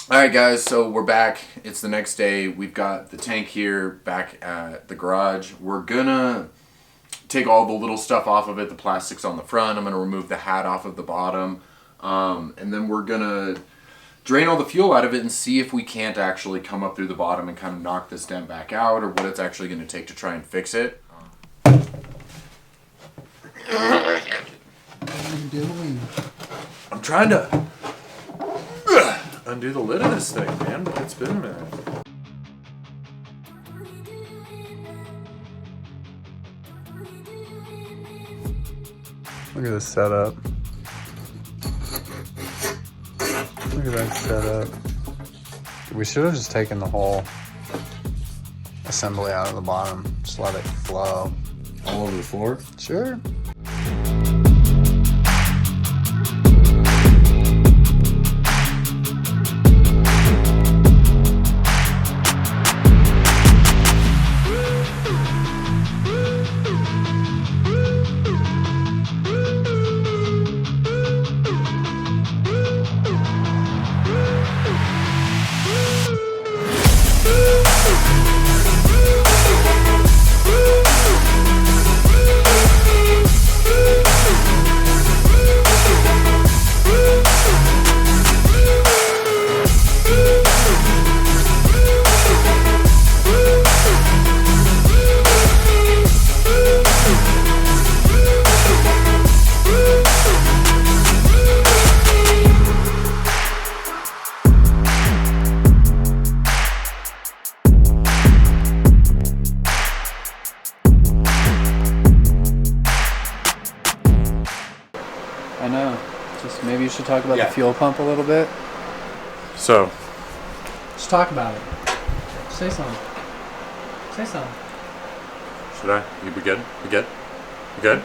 Alright guys, so we're back. It's the next day. We've got the tank here back at the garage. We're gonna take all the little stuff off of it, the plastics on the front. I'm gonna remove the hat off of the bottom. And then we're gonna drain all the fuel out of it and see if we can't actually come up through the bottom and kind of knock this dent back out, or what it's actually gonna take to try and fix it. What are you doing? I'm trying to undo the lid of this thing, man. It's been a minute. Look at this setup. Look at that setup. We should have just taken the whole assembly out of the bottom. Just let it flow. All over the floor? Sure. I know. Just maybe you should talk about the fuel pump a little bit. So, Just talk about it. Say something. Say something. should I? You be good? You good? You good?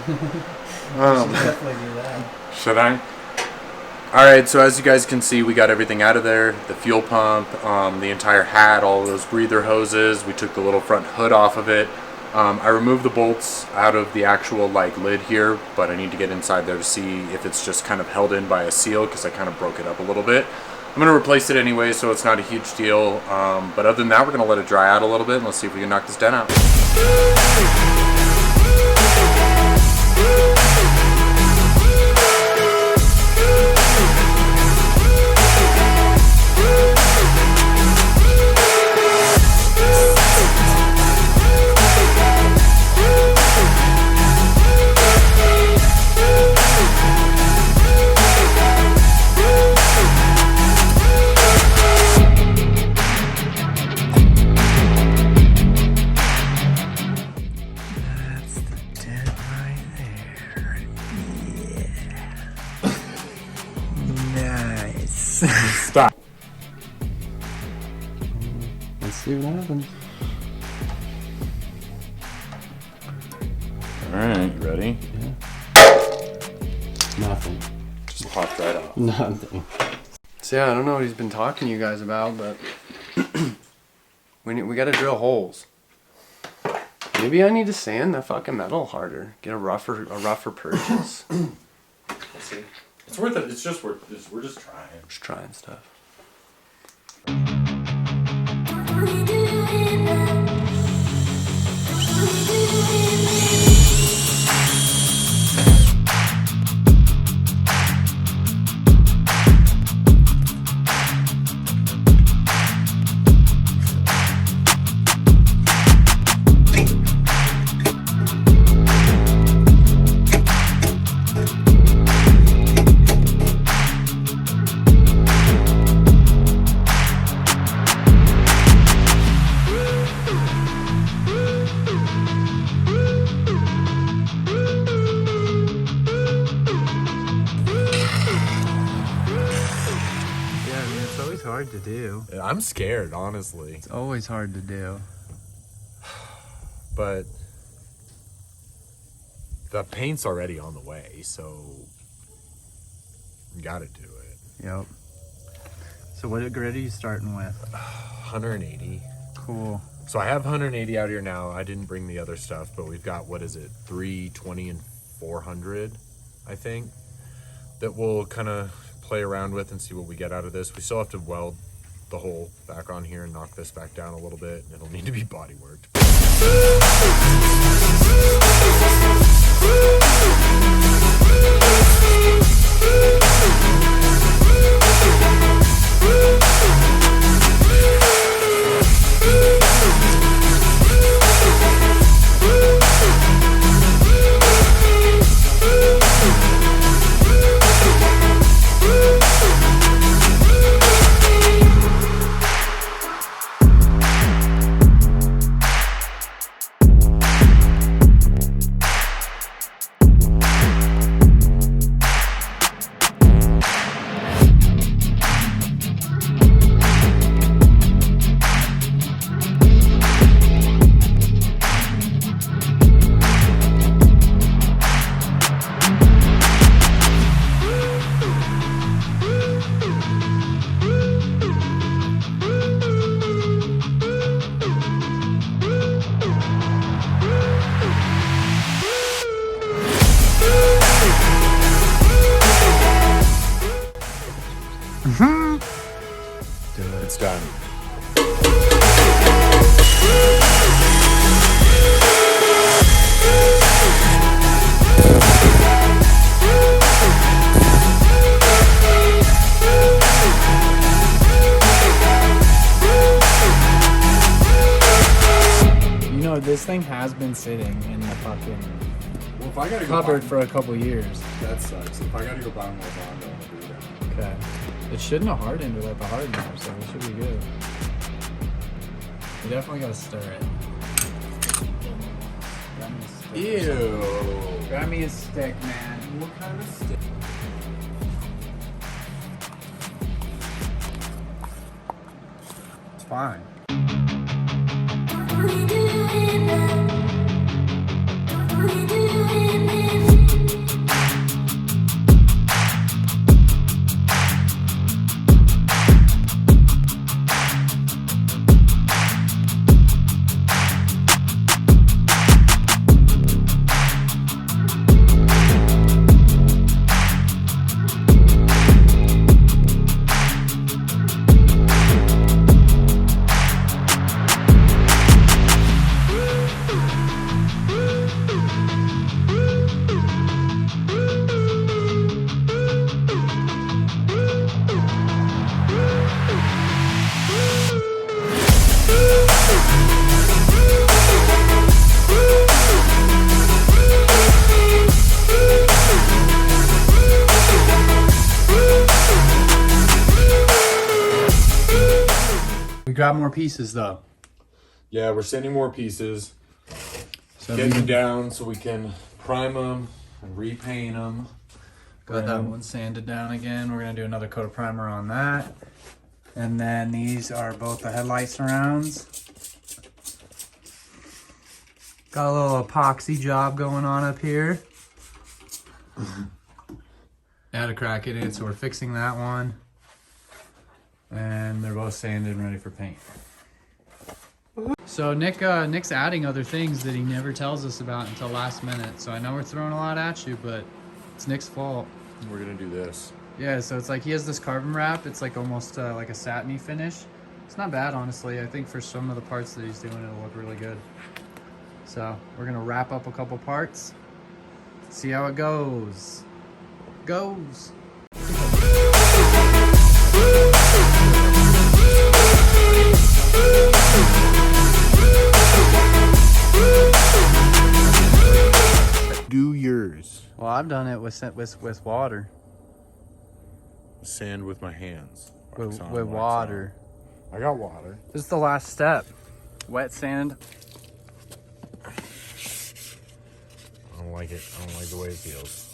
Definitely do that. Should I? Alright, so as you guys can see, we got everything out of there. The fuel pump, the entire hat, all those breather hoses. We took the little front hood off of it. I removed the bolts out of the actual lid here, but I need to get inside there to see if it's just kind of held in by a seal, because I kind of broke it up a little bit. I'm going to replace it anyway, so it's not a huge deal. But other than that, we're going to let it dry out a little bit, and let's see if we can knock this dent out. Stop. Let's see what happens. Alright, you ready? Nothing. Just popped right off. Nothing. So yeah, I don't know what he's been talking to you guys about, but we gotta drill holes. Maybe I need to sand the fucking metal harder. Get a rougher purchase. We'll see. It's worth it. It's just worth it. We're just trying. Just trying stuff. Hard to do. I'm scared, honestly. It's always hard to do. But the paint's already on the way, so you gotta do it. Yep. So what grid are you starting with? 180. Cool. So I have 180 out here now. I didn't bring the other stuff, but we've got, what is it, 320 and 400, I think, that will kind of play around with and see what we get out of this. We still have to weld the hole back on here and knock this back down a little bit. It'll need to be body worked. It's done. You know, this thing has been sitting in the fucking Well, if I gotta go cupboard buy, for a couple years. that sucks. If I gotta go buy more Bondo, I'll do that. Okay. It shouldn't have hardened without the hardener, so it should be good. You definitely gotta stir it. Grab me a stick. Ew. Grab me a stick, man. What kind of stick? It's fine. We grab more pieces though. Yeah, we're sending more pieces. So Getting them down so we can prime them and repaint them. got that one sanded down again. We're gonna do another coat of primer on that. And then these are both the headlight surrounds. Got a little epoxy job going on up here. Had a crack in it, so we're fixing that one. And they're both sanded and ready for paint. So Nick's adding other things that he never tells us about until last minute. So I know we're throwing a lot at you, but it's Nick's fault. We're gonna do this. Yeah, so it's like he has this carbon wrap. It's like almost like a satiny finish. It's not bad, honestly. I think for some of the parts that he's doing, it'll look really good. So we're gonna wrap up a couple parts, see how it goes. Goes. Do yours. Well, I've done it with water. Sand with my hands. With Wax on, wax water. on. I got water. This is the last step. Wet sand. I don't like it. I don't like the way it feels.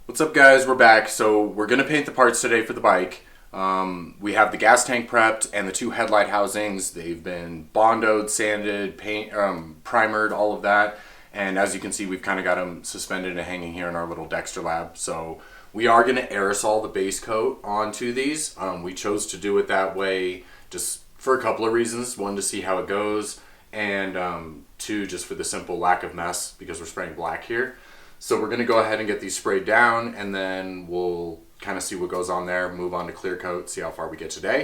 What's up, guys? We're back. So we're gonna paint the parts today for the bike. We have the gas tank prepped and the two headlight housings. They've been bondoed, sanded, primered, all of that. And as you can see, we've kind of got them suspended and hanging here in our little Dexter lab. So we are going to aerosol the base coat onto these. We chose to do it that way just for a couple of reasons. One, to see how it goes, and two, just for the simple lack of mess because we're spraying black here. So we're gonna go ahead and get these sprayed down, and then we'll kind of see what goes on there, move on to clear coat, see how far we get today.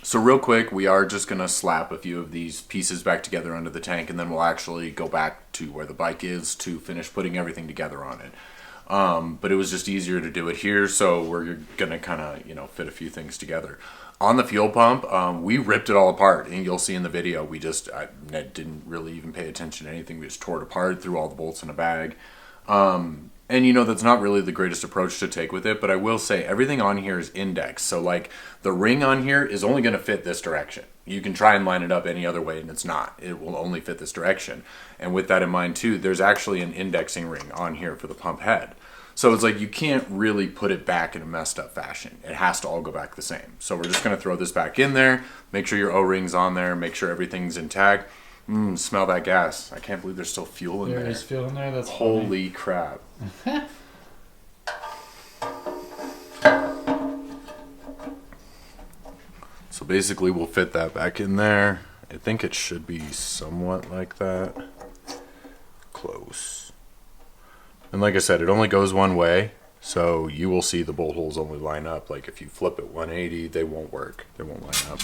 So real quick, we are just going to slap a few of these pieces back together under the tank, and then we'll actually go back to where the bike is to finish putting everything together on it. But it was just easier to do it here, so we're going to kind of, fit a few things together. On the fuel pump, we ripped it all apart, and you'll see in the video, I didn't really even pay attention to anything. We just tore it apart, threw all the bolts in a bag. And that's not really the greatest approach to take with it, but I will say everything on here is indexed. So like the ring on here is only going to fit this direction. You can try and line it up any other way and it's not. It will only fit this direction. And with that in mind too, there's actually an indexing ring on here for the pump head. So it's like you can't really put it back in a messed up fashion. It has to all go back the same. So we're just going to throw this back in there, make sure your O-ring's on there, make sure everything's intact. Smell that gas. I can't believe there's still fuel in there. There is fuel in there? That's holy crap. So basically we'll fit that back in there. I think it should be somewhat like that. Close. And like I said, it only goes one way, so you will see the bolt holes only line up. Like if you flip it 180, they won't work. They won't line up.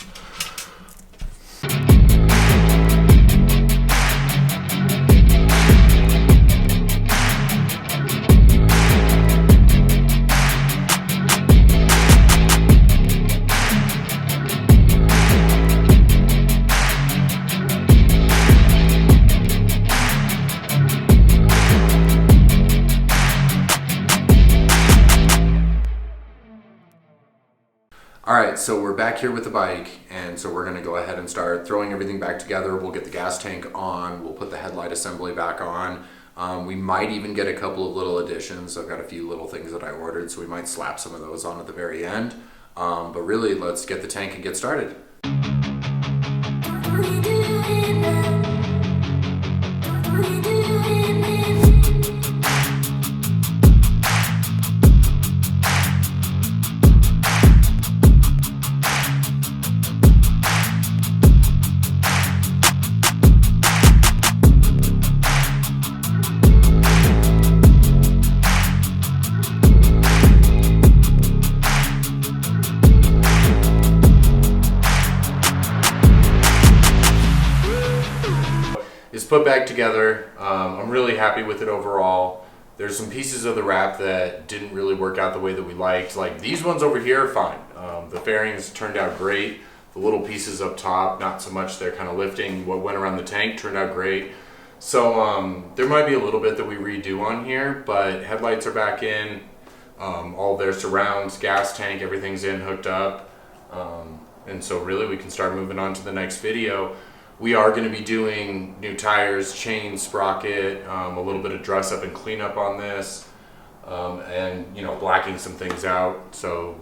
Alright, so we're back here with the bike, and so we're going to go ahead and start throwing everything back together. We'll get the gas tank on, we'll put the headlight assembly back on. We might even get a couple of little additions. I've got a few little things that I ordered, so we might slap some of those on at the very end. But really, let's get the tank and get started. Put back together. I'm really happy with it overall. There's some pieces of the wrap that didn't really work out the way that we liked. Like these ones over here are fine. The fairings turned out great. The little pieces up top, not so much. They're kind of lifting. What went around the tank turned out great. So there might be a little bit that we redo on here, but headlights are back in. All their surrounds, gas tank, everything's in, hooked up. And so really we can start moving on to the next video. We are going to be doing new tires, chain, sprocket, a little bit of dress up and cleanup on this, and blacking some things out. So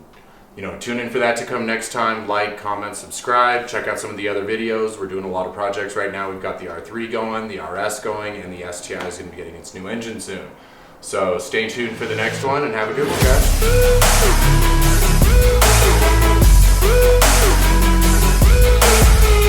tune in for that to come next time. Like, comment, subscribe, check out some of the other videos. We're doing a lot of projects right now. We've got the R3 going, the RS going, and the STI is going to be getting its new engine soon. So stay tuned for the next one and have a good one, guys.